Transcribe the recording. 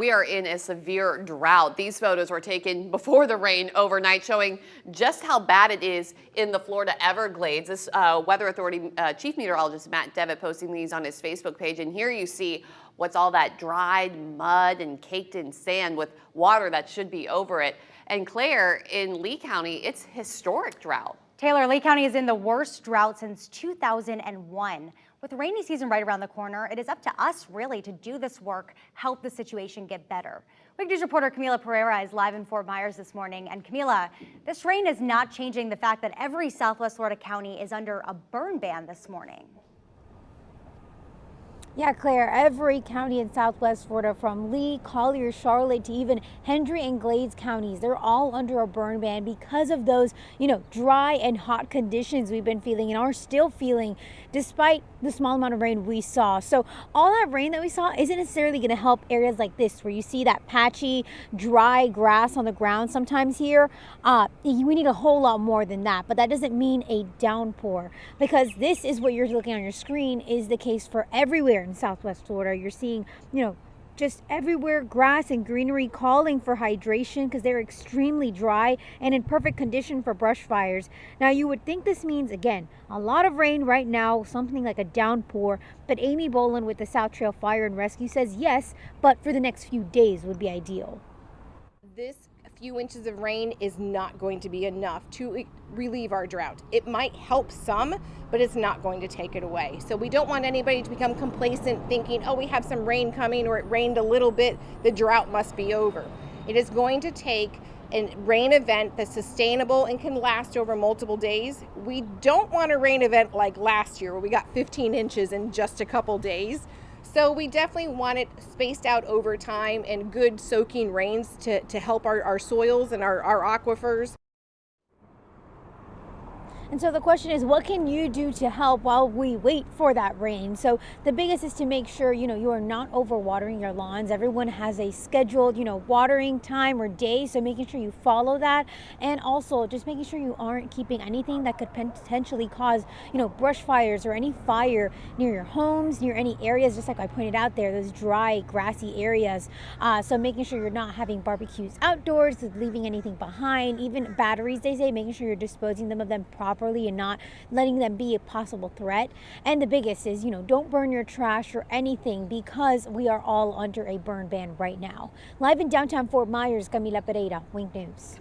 We are in a severe drought. These photos were taken before the rain overnight, showing just how bad it is in the Florida Everglades. This Weather Authority Chief Meteorologist Matt Devitt posting these on his Facebook page. And here you see what's all that dried mud and caked in sand with water that should be over it. And Claire, in Lee County, it's historic drought. Taylor, Lee County is in the worst drought since 2001. With the rainy season right around the corner, it is up to us really to do this work, help the situation get better. Week News reporter Camila Pereira is live in Fort Myers this morning. And Camila, this rain is not changing the fact that every Southwest Florida county is under a burn ban this morning. Yeah, Claire, every county in Southwest Florida, from Lee, Collier, Charlotte to even Hendry and Glades counties, they're all under a burn ban because of those, dry and hot conditions we've been feeling and are still feeling despite the small amount of rain we saw. So all that rain that we saw isn't necessarily going to help areas like this where you see that patchy, dry grass on the ground sometimes here. We need a whole lot more than that, but that doesn't mean a downpour, because this is what you're looking on your screen is the case for everywhere in Southwest Florida. You're seeing, just everywhere grass and greenery calling for hydration because they're extremely dry and in perfect condition for brush fires. Now you would think this means, again, a lot of rain right now, something like a downpour, but Amy Boland with the South Trail Fire and Rescue says yes, but for the next few days would be ideal. This few inches of rain is not going to be enough to relieve our drought. It might help some, but it's not going to take it away. So we don't want anybody to become complacent thinking, oh, we have some rain coming, or it rained a little bit, the drought must be over. It is going to take a rain event that's sustainable and can last over multiple days. We don't want a rain event like last year where we got 15 inches in just a couple days. So we definitely want it spaced out over time and good soaking rains to help our soils and our aquifers. And so the question is, what can you do to help while we wait for that rain? So the biggest is to make sure, you are not overwatering your lawns. Everyone has a scheduled, watering time or day. So making sure you follow that. And also just making sure you aren't keeping anything that could potentially cause, brush fires or any fire near your homes, near any areas, just like I pointed out there, those dry, grassy areas. So making sure you're not having barbecues outdoors, leaving anything behind, even batteries, they say, making sure you're disposing of them properly and not letting them be a possible threat. And the biggest is, don't burn your trash or anything, because we are all under a burn ban right now. Live in downtown Fort Myers, Camila Pereira, Wink News.